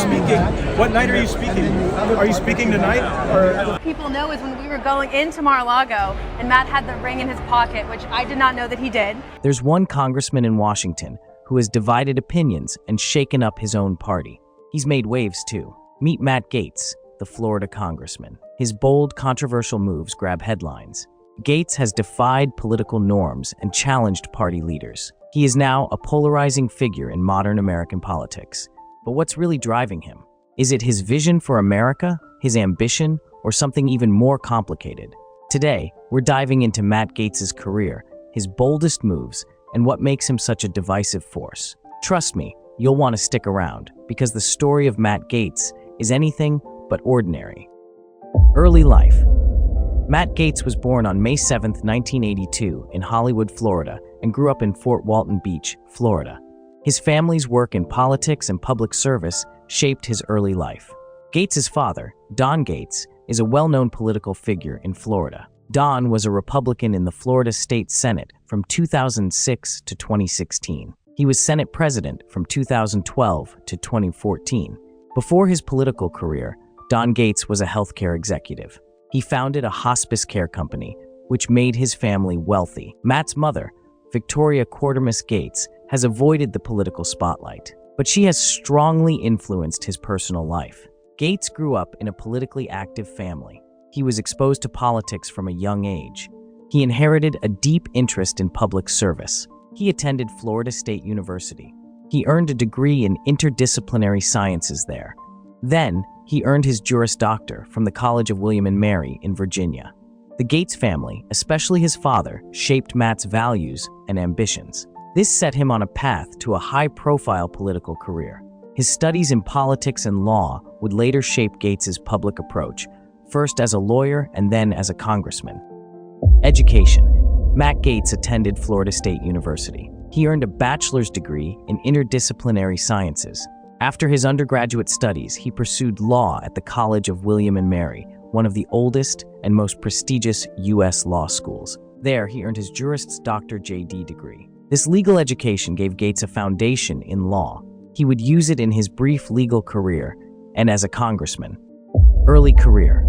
speaking? What night are you speaking? Are you speaking tonight? Or People know is when we were going into Mar-a-Lago and Matt had the ring in his pocket, which I did not know that he did. There's one congressman in Washington who has divided opinions and shaken up his own party. He's made waves too. Meet Matt Gaetz, the Florida congressman. His bold, controversial moves grab headlines. Gaetz has defied political norms and challenged party leaders. He is now a polarizing figure in modern American politics. But what's really driving him? Is it his vision for America, his ambition, or something even more complicated? Today, we're diving into Matt Gaetz's career, his boldest moves, and what makes him such a divisive force. Trust me, you'll want to stick around, because the story of Matt Gaetz is anything but ordinary. Early life. Matt Gaetz was born on May 7, 1982, in Hollywood, Florida, and grew up in Fort Walton Beach, Florida. His family's work in politics and public service shaped his early life. Gaetz's father, Don Gaetz, is a well-known political figure in Florida. Don was a Republican in the Florida State Senate from 2006 to 2016. He was Senate President from 2012 to 2014. Before his political career, Don Gaetz was a healthcare executive. He founded a hospice care company, which made his family wealthy. Matt's mother, Victoria Quartermass Gaetz, has avoided the political spotlight, but she has strongly influenced his personal life. Gaetz grew up in a politically active family. He was exposed to politics from a young age. He inherited a deep interest in public service. He attended Florida State University. He earned a degree in interdisciplinary sciences there. Then, he earned his Juris Doctor from the College of William and Mary in Virginia. The Gaetz family, especially his father, shaped Matt's values and ambitions. This set him on a path to a high-profile political career. His studies in politics and law would later shape Gaetz's public approach, first as a lawyer and then as a congressman. Education. Matt Gaetz attended Florida State University. He earned a bachelor's degree in interdisciplinary sciences. After his undergraduate studies, he pursued law at the College of William and Mary, one of the oldest and most prestigious U.S. law schools. There, he earned his Juris Doctor JD degree. This legal education gave Gaetz a foundation in law. He would use it in his brief legal career and as a congressman. Early career.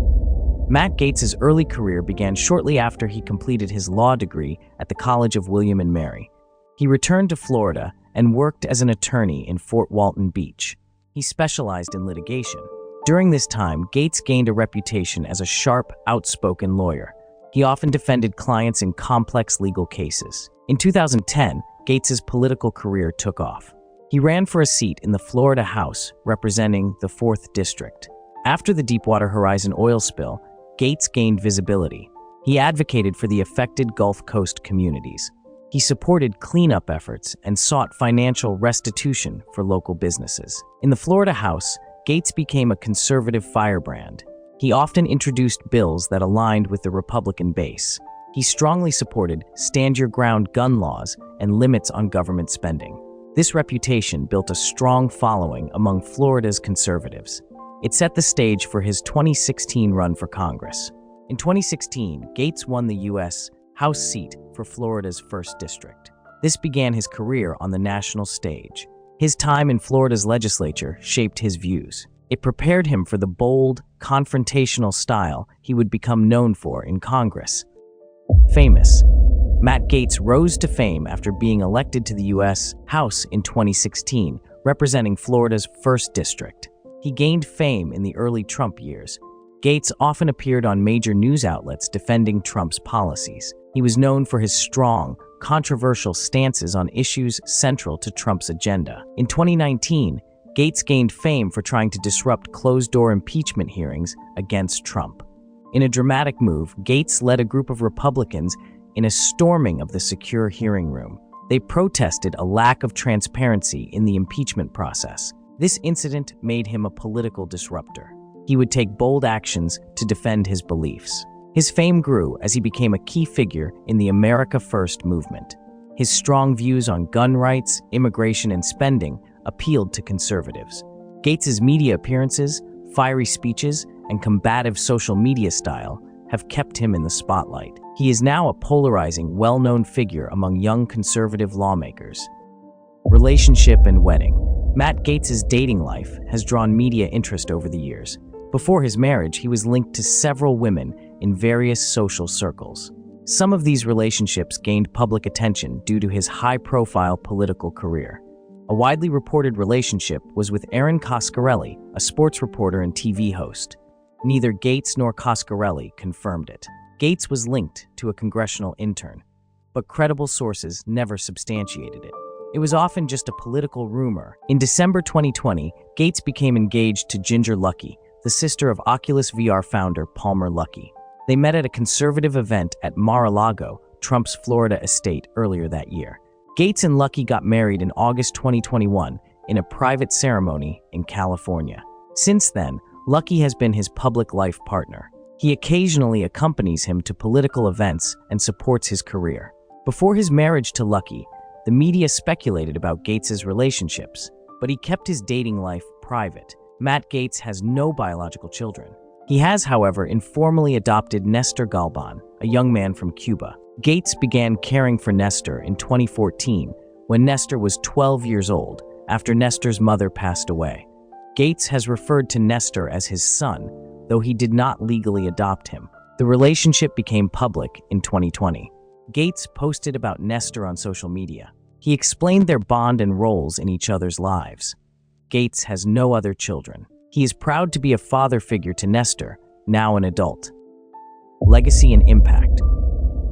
Matt Gaetz's early career began shortly after he completed his law degree at the College of William and Mary. He returned to Florida and worked as an attorney in Fort Walton Beach. He specialized in litigation. During this time, Gaetz gained a reputation as a sharp, outspoken lawyer. He often defended clients in complex legal cases. In 2010, Gaetz's political career took off. He ran for a seat in the Florida House, representing the 4th District. After the Deepwater Horizon oil spill, Gaetz gained visibility. He advocated for the affected Gulf Coast communities. He supported cleanup efforts and sought financial restitution for local businesses. In the Florida House, Gaetz became a conservative firebrand. He often introduced bills that aligned with the Republican base. He strongly supported stand-your-ground gun laws and limits on government spending. This reputation built a strong following among Florida's conservatives. It set the stage for his 2016 run for Congress. In 2016, Gaetz won the U.S. House seat for Florida's 1st District. This began his career on the national stage. His time in Florida's legislature shaped his views. It prepared him for the bold, confrontational style he would become known for in Congress. Famous. Matt Gaetz rose to fame after being elected to the U.S. House in 2016, representing Florida's 1st District. He gained fame in the early Trump years. Gaetz often appeared on major news outlets defending Trump's policies. He was known for his strong, controversial stances on issues central to Trump's agenda. In 2019, Gaetz gained fame for trying to disrupt closed-door impeachment hearings against Trump. In a dramatic move, Gaetz led a group of Republicans in a storming of the secure hearing room. They protested a lack of transparency in the impeachment process. This incident made him a political disruptor. He would take bold actions to defend his beliefs. His fame grew as he became a key figure in the America First movement. His strong views on gun rights, immigration, and spending appealed to conservatives. Gaetz's media appearances, fiery speeches, and combative social media style have kept him in the spotlight. He is now a polarizing, well-known figure among young conservative lawmakers. Relationship and wedding. Matt Gaetz's dating life has drawn media interest over the years. Before his marriage, he was linked to several women in various social circles. Some of these relationships gained public attention due to his high-profile political career. A widely reported relationship was with Erin Coscarelli, a sports reporter and TV host. Neither Gaetz nor Coscarelli confirmed it. Gaetz was linked to a congressional intern, but credible sources never substantiated it. It was often just a political rumor. In December 2020, Gaetz became engaged to Ginger Luckey, the sister of Oculus VR founder Palmer Luckey. They met at a conservative event at Mar-a-Lago, Trump's Florida estate, earlier that year. Gaetz and Luckey got married in August 2021 in a private ceremony in California. Since then, Luckey has been his public life partner. He occasionally accompanies him to political events and supports his career. Before his marriage to Luckey, the media speculated about Gaetz's relationships, but he kept his dating life private. Matt Gaetz has no biological children. He has, however, informally adopted Nestor Galban, a young man from Cuba. Gaetz began caring for Nestor in 2014 when Nestor was 12 years old after Nestor's mother passed away. Gaetz has referred to Nestor as his son, though he did not legally adopt him. The relationship became public in 2020. Gaetz posted about Nestor on social media. He explained their bond and roles in each other's lives. Gaetz has no other children. He is proud to be a father figure to Nestor, now an adult. Legacy and impact.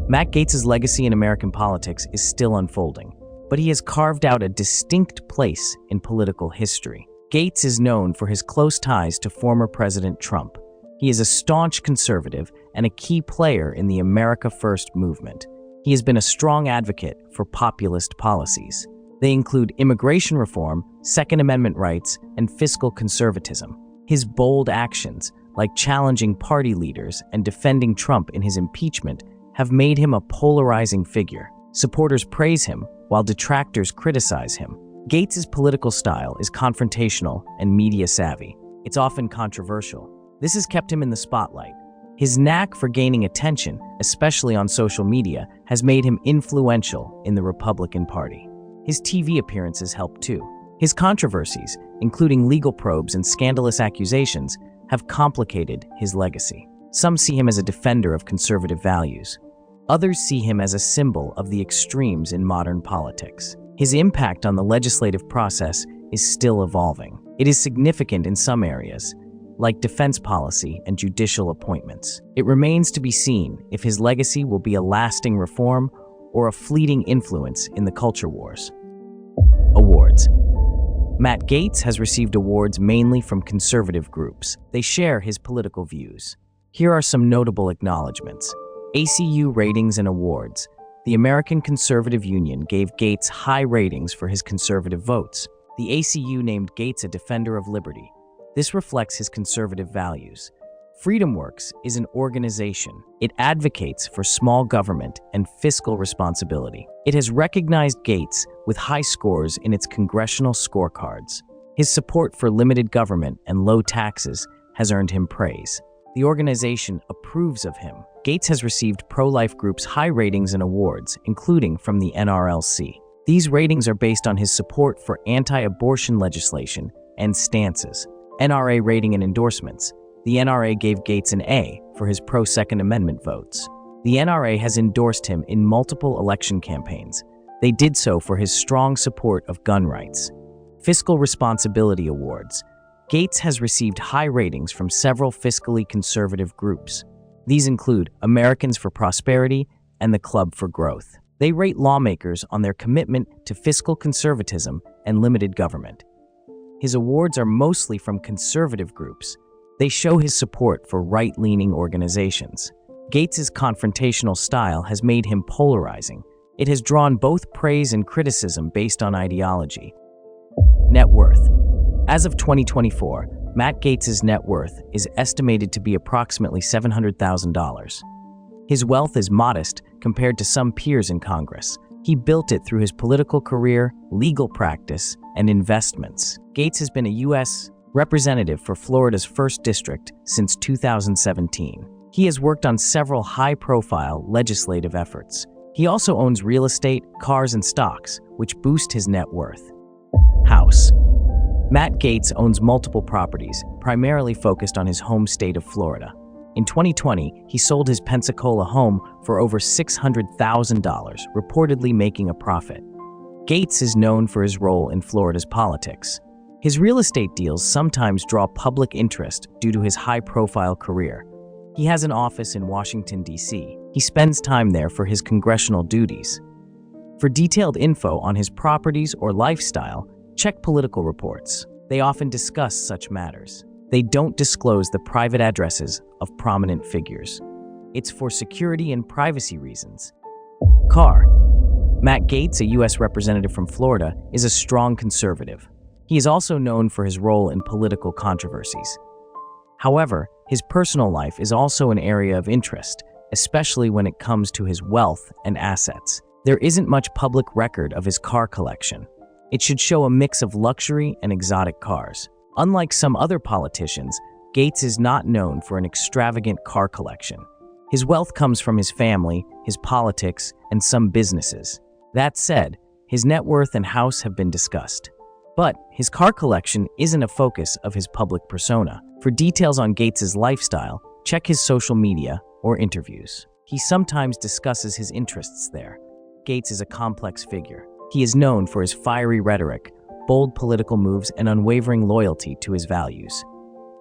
Matt Gaetz's legacy in American politics is still unfolding, but he has carved out a distinct place in political history. Gaetz is known for his close ties to former President Trump. He is a staunch conservative and a key player in the America First movement. He has been a strong advocate for populist policies. They include immigration reform, Second Amendment rights, and fiscal conservatism. His bold actions, like challenging party leaders and defending Trump in his impeachment, have made him a polarizing figure. Supporters praise him, while detractors criticize him. Gaetz's political style is confrontational and media-savvy. It's often controversial. This has kept him in the spotlight. His knack for gaining attention, especially on social media, has made him influential in the Republican Party. His TV appearances help too. His controversies, including legal probes and scandalous accusations, have complicated his legacy. Some see him as a defender of conservative values. Others see him as a symbol of the extremes in modern politics. His impact on the legislative process is still evolving. It is significant in some areas, like defense policy and judicial appointments. It remains to be seen if his legacy will be a lasting reform or a fleeting influence in the culture wars. Awards. Matt Gaetz has received awards mainly from conservative groups. They share his political views. Here are some notable acknowledgments. ACU Ratings and Awards. The American Conservative Union gave Gaetz high ratings for his conservative votes. The ACU named Gaetz a defender of liberty. This reflects his conservative values. FreedomWorks is an organization. It advocates for small government and fiscal responsibility. It has recognized Gaetz with high scores in its congressional scorecards. His support for limited government and low taxes has earned him praise. The organization approves of him. Gaetz has received pro-life groups high ratings and awards, including from the NRLC. These ratings are based on his support for anti-abortion legislation and stances. NRA rating and endorsements. The NRA gave Gaetz an A for his pro-Second Amendment votes. The NRA has endorsed him in multiple election campaigns. They did so for his strong support of gun rights. Fiscal Responsibility Awards. Gaetz has received high ratings from several fiscally conservative groups. These include Americans for Prosperity and the Club for Growth. They rate lawmakers on their commitment to fiscal conservatism and limited government. His awards are mostly from conservative groups. They show his support for right-leaning organizations. Gaetz's confrontational style has made him polarizing. It has drawn both praise and criticism based on ideology. Net worth. As of 2024, Matt Gaetz's net worth is estimated to be approximately $700,000. His wealth is modest compared to some peers in Congress. He built it through his political career, legal practice, and investments. Gaetz has been a U.S. representative for Florida's 1st District since 2017. He has worked on several high-profile legislative efforts. He also owns real estate, cars, and stocks, which boost his net worth. House. Matt Gaetz owns multiple properties, primarily focused on his home state of Florida. In 2020, he sold his Pensacola home for over $600,000, reportedly making a profit. Gaetz is known for his role in Florida's politics. His real estate deals sometimes draw public interest due to his high-profile career. He has an office in Washington, D.C. He spends time there for his congressional duties. For detailed info on his properties or lifestyle, check political reports. They often discuss such matters. They don't disclose the private addresses of prominent figures. It's for security and privacy reasons. Car. Matt Gaetz, a U.S. representative from Florida, is a strong conservative. He is also known for his role in political controversies. However, his personal life is also an area of interest, especially when it comes to his wealth and assets. There isn't much public record of his car collection. It should show a mix of luxury and exotic cars. Unlike some other politicians, Gaetz is not known for an extravagant car collection. His wealth comes from his family, his politics, and some businesses. That said, his net worth and house have been discussed. But his car collection isn't a focus of his public persona. For details on Gaetz's lifestyle, check his social media or interviews. He sometimes discusses his interests there. Gaetz is a complex figure. He is known for his fiery rhetoric, bold political moves, and unwavering loyalty to his values.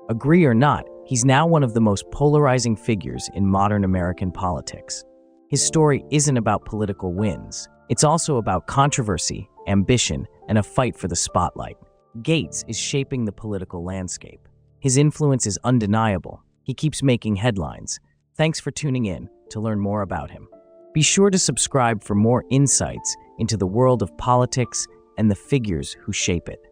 Agree or not, he's now one of the most polarizing figures in modern American politics. His story isn't about political wins. It's also about controversy, ambition, and a fight for the spotlight. Gaetz is shaping the political landscape. His influence is undeniable. He keeps making headlines. Thanks for tuning in to learn more about him. Be sure to subscribe for more insights into the world of politics and the figures who shape it.